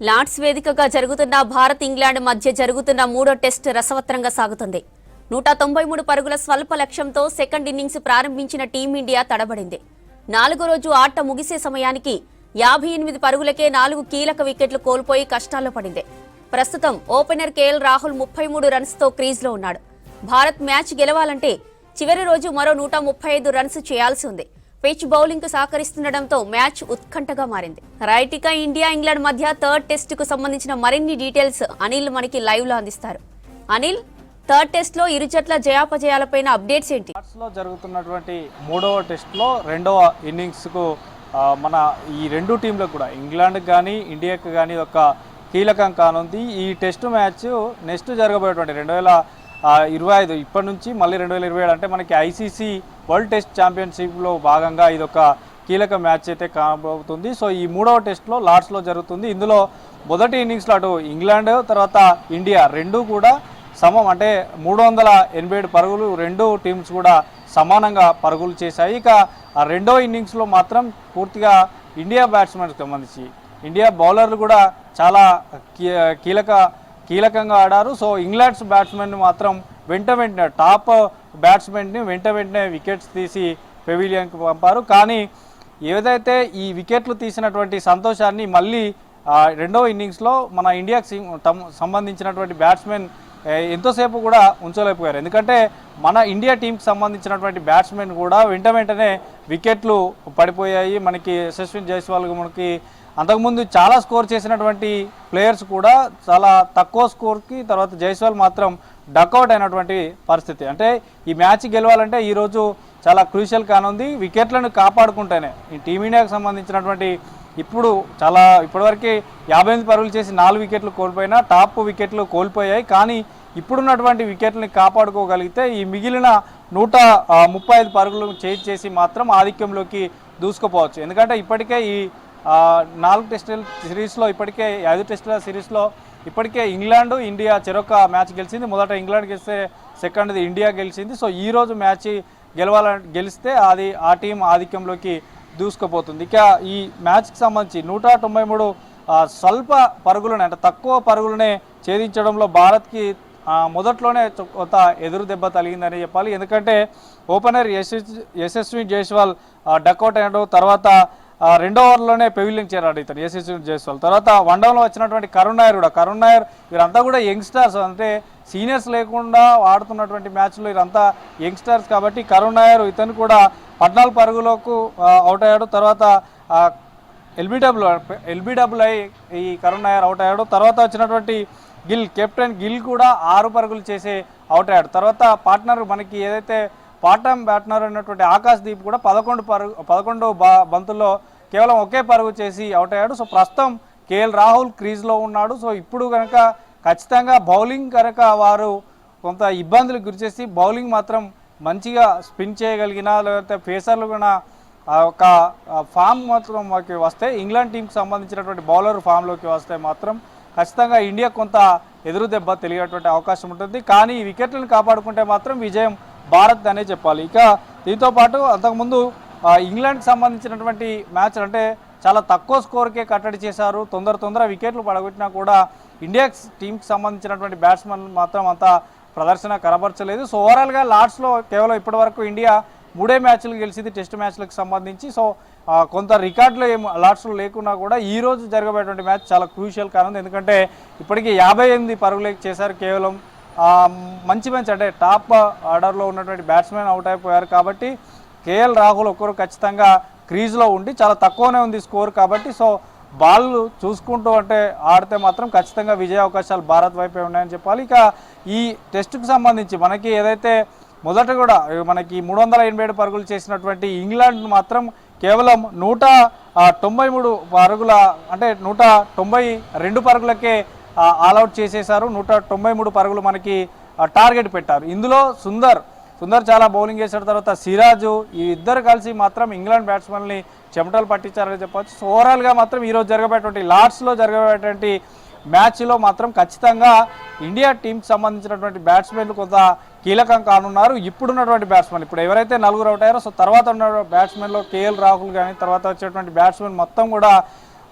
Lord's వేదికగా జరుగుతున్న Bharat England మధ్య జరుగుతున్న మూడో టెస్ట్ రసవత్రంగా సాగుతుంది. 193 పరుగుల స్వల్ప లక్ష్యంతో సెకండ్ ఇన్నింగ్స్ ప్రారంభించిన టీమిండియా తడబడింది. 4వ రోజు ఆట ముగిసే సమయానికి 58 పరుగులకే 4 కీలక వికెట్లు కోల్పోయి కష్టాల్లో పడింది. ప్రస్తుతం ఓపెనర్ కేఎల్ రాహుల్ 33 రన్స్తో క్రీజ్లో ఉన్నాడు. భారత్ మ్యాచ్ గెలవాలంటే చివరి రోజు మరో 135 రన్స్ చేయాల్సి ఉంది. పిచ్ బౌలింగ్ కు సహకరిస్తుండటంతో మ్యాచ్ ఉత్కంఠగా మారింది. రైట్, ఇక ఇండియా ఇంగ్లాండ్ మధ్య థర్డ్ టెస్ట్ కు సంబంధించిన మరిన్ని డీటెయిల్స్ అనిల్ మనకి లైవ్ లో అందిస్తారు. అనిల్, థర్డ్ టెస్ట్ లో ఇరు జట్ల జయాపజయాలపై అప్డేట్స్ ఏంటి? జరుగుతున్నటువంటి మూడవ టెస్ట్ లో రెండవ ఇన్నింగ్స్ కు మన ఈ రెండు టీంలకు కూడా ఇంగ్లాండ్ కానీ ఇండియాకు కానీ ఒక కీలకం కానుంది. ఈ టెస్ట్ మ్యాచ్ నెక్స్ట్ జరగబోయేటువంటి 2025 ఇప్పటి నుంచి మళ్ళీ 2027 అంటే మనకి ఐసీసీ వరల్డ్ టెస్ట్ ఛాంపియన్షిప్లో భాగంగా ఇది ఒక కీలక మ్యాచ్ అయితే కాబోతుంది. సో ఈ మూడవ టెస్ట్లో లార్డ్స్లో జరుగుతుంది. ఇందులో మొదటి ఇన్నింగ్స్లో అటు ఇంగ్లాండ్ తర్వాత ఇండియా రెండూ కూడా సమం, అంటే 387 పరుగులు రెండు టీమ్స్ కూడా సమానంగా పరుగులు చేశాయి. ఇక ఆ రెండో ఇన్నింగ్స్లో మాత్రం పూర్తిగా ఇండియా బ్యాట్స్మెన్కి సంబంధించి ఇండియా బౌలర్లు కూడా చాలా కీలకంగా ఆడారు. సో ఇంగ్లాండ్స్ బ్యాట్స్మెన్ మాత్రం వెంటనే టాప్ బ్యాట్స్మెన్ని వెంటనే వికెట్స్ తీసి పెవిలియన్కి పంపారు. కానీ ఏదైతే ఈ వికెట్లు తీసినటువంటి సంతోషాన్ని మళ్ళీ రెండవ ఇన్నింగ్స్లో మన ఇండియాకి సంబంధించినటువంటి బ్యాట్స్మెన్ ఎంతోసేపు కూడా ఉంచలేకపోయారు. ఎందుకంటే మన ఇండియా టీంకి సంబంధించినటువంటి బ్యాట్స్మెన్ కూడా వెంటనే వికెట్లు పడిపోయాయి. మనకి యశస్విన్ జైస్వాల్ మనకి అంతకుముందు చాలా స్కోర్ చేసినటువంటి ప్లేయర్స్ కూడా చాలా తక్కువ స్కోర్కి తర్వాత జైస్వాల్ మాత్రం డక్అవుట్ అయినటువంటి పరిస్థితి. అంటే ఈ మ్యాచ్ గెలవాలంటే ఈరోజు చాలా క్రూషియల్ కానుంది. వికెట్లను కాపాడుకుంటేనే ఈ టీమిండియాకు సంబంధించినటువంటి ఇప్పటివరకు 58 పరుగులు చేసి 4 వికెట్లు కోల్పోయినా టాప్ వికెట్లు కోల్పోయాయి. కానీ ఇప్పుడున్నటువంటి వికెట్లని కాపాడుకోగలిగితే ఈ మిగిలిన 135 పరుగులు చేసి మాత్రం ఆధిక్యంలోకి దూసుకుపోవచ్చు. ఎందుకంటే ఇప్పటికే ఈ 4 టెస్టుల సిరీస్లో ఇప్పటికే 5 టెస్టుల సిరీస్లో ఇప్పటికే ఇంగ్లాండ్ ఇండియా చెరొక మ్యాచ్ గెలిచింది. మొదట ఇంగ్లాండ్ గెలిస్తే సెకండ్ది ఇండియా గెలిచింది. సో ఈరోజు మ్యాచ్ గెలిస్తే అది ఆ టీం ఆధిక్యంలోకి దూసుకుపోతుంది. ఇక ఈ మ్యాచ్కి సంబంధించి 193 స్వల్ప పరుగులనే, అంటే తక్కువ పరుగులనే ఛేదించడంలో భారత్కి మొదట్లోనే కొంత ఎదురు దెబ్బ తగిలిందని చెప్పాలి. ఎందుకంటే ఓపెనర్ యశస్వి జైస్వాల్ డక్అవుట్ అయినట్టు, తర్వాత రెండో ఓవర్లోనే పెవిలియన్ చేరాడు ఇతను యశస్వి జైస్వాల్. తర్వాత వన్డౌన్లో వచ్చినటువంటి కరుణ్ నాయర్ వీరంతా కూడా యంగ్స్టర్స్, అంటే సీనియర్స్ లేకుండా ఆడుతున్నటువంటి మ్యాచ్లో వీరంతా యంగ్స్టర్స్ కాబట్టి కరుణ్ నాయర్ ఇతను కూడా 14 పరుగులకు అవుట్ అయ్యాడు. తర్వాత ఎల్బిడబ్ల్యూ అయి ఈ కరుణ్ నాయర్ అవుట్ అయ్యాడు. తర్వాత వచ్చినటువంటి కెప్టెన్ గిల్ కూడా 6 పరుగులు చేసి అవుట్ అయ్యాడు. తర్వాత పార్ట్నర్ మనకి ఏదైతే పాటం బ్యాట్నర్ అయినటువంటి ఆకాశ్ దీప్ కూడా 11 బంతుల్లో కేవలం ఒకే పరుగు చేసి అవుట్ అయ్యాడు. సో ప్రస్తుతం కేఎల్ రాహుల్ క్రీజ్లో ఉన్నాడు. సో ఇప్పుడు కనుక ఖచ్చితంగా బౌలింగ్ కనుక వారు కొంత ఇబ్బందులకు గురిచేసి బౌలింగ్ మాత్రం మంచిగా స్పిన్ చేయగలిగినా, లేకపోతే పేసర్లు కూడా ఒక ఫామ్ మాత్రం వస్తే ఇంగ్లాండ్ టీంకి సంబంధించినటువంటి బౌలర్ ఫామ్లోకి వస్తే మాత్రం ఖచ్చితంగా ఇండియా కొంత ఎదురు దెబ్బ తెలియటువంటి అవకాశం ఉంటుంది. కానీ ఈ వికెట్లను కాపాడుకుంటే మాత్రం విజయం భారత్ అనే చెప్పాలి. ఇక దీంతో పాటు అంతకుముందు ఇంగ్లాండ్కి సంబంధించినటువంటి మ్యాచ్ అంటే చాలా తక్కువ స్కోర్కే కట్టడి చేశారు. తొందర వికెట్లు పడగొట్టినా కూడా ఇండియా టీంకి సంబంధించినటువంటి బ్యాట్స్మెన్ మాత్రం అంత ప్రదర్శన కనబరచలేదు. సో ఓవరాల్గా లార్డ్స్లో కేవలం ఇప్పటివరకు ఇండియా 3 మ్యాచ్లు గెలిచింది టెస్ట్ మ్యాచ్లకు సంబంధించి. సో కొంత రికార్డులు లార్డ్స్లో లేకున్నా కూడా ఈరోజు జరగబోయేటువంటి మ్యాచ్ చాలా క్రూషియల్ కానుంది. ఎందుకంటే ఇప్పటికీ 58 పరుగులు చేశారు. కేవలం మంచి అంటే టాప్ ఆర్డర్లో ఉన్నటువంటి బ్యాట్స్మెన్ అవుట్ అయిపోయారు. కాబట్టి కేఎల్ రాహుల్ ఒక్కరు ఖచ్చితంగా క్రీజ్లో ఉండి చాలా తక్కువనే ఉంది స్కోర్ కాబట్టి, సో బాల్ చూసుకుంటూ అంటే ఆడితే మాత్రం ఖచ్చితంగా విజయ అవకాశాలు భారత్ వైపే ఉన్నాయని చెప్పాలి. ఇక ఈ టెస్ట్కి సంబంధించి మనకి ఏదైతే మొదట కూడా మనకి 387 పరుగులు చేసినటువంటి ఇంగ్లాండ్ మాత్రం కేవలం 193 పరుగుల, అంటే 192 పరుగులకే ఆల్అవుట్ చేసేశారు. 193 పరుగులు మనకి టార్గెట్ పెట్టారు. ఇందులో సుందర్ చాలా బౌలింగ్ చేసిన తర్వాత సిరాజు ఈ ఇద్దరు కలిసి మాత్రం ఇంగ్లాండ్ బ్యాట్స్మెన్ని చెమటలు పట్టించారని చెప్పొచ్చు. సో ఓవరాల్గా మాత్రం ఈరోజు జరగబోయేటువంటి లార్డ్స్లో జరగబోయేటువంటి మ్యాచ్లో మాత్రం ఖచ్చితంగా ఇండియా టీంకి సంబంధించినటువంటి బ్యాట్స్మెన్లు కొంత కీలకం కానున్నారు. ఇప్పుడున్నటువంటి బ్యాట్స్మెన్ ఇప్పుడు ఎవరైతే 4 అవుట్ అయ్యారో సో తర్వాత ఉన్న బ్యాట్స్మెన్లో కేఎల్ రాహుల్ కానీ తర్వాత వచ్చేటువంటి బ్యాట్స్మెన్ మొత్తం కూడా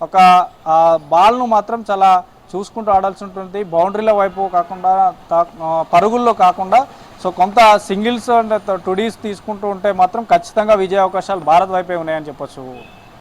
ఒక బాల్ను మాత్రం చాలా చూసుకుంటూ ఆడాల్సి ఉంటుంది. బౌండరీల వైపు కాకుండా పరుగుల్లో కాకుండా సో కొంత సింగిల్స్ అండ్ టుడీస్ తీసుకుంటూ ఉంటే మాత్రం ఖచ్చితంగా విజయ అవకాశాలు భారత్ వైపే ఉన్నాయని చెప్పొచ్చు.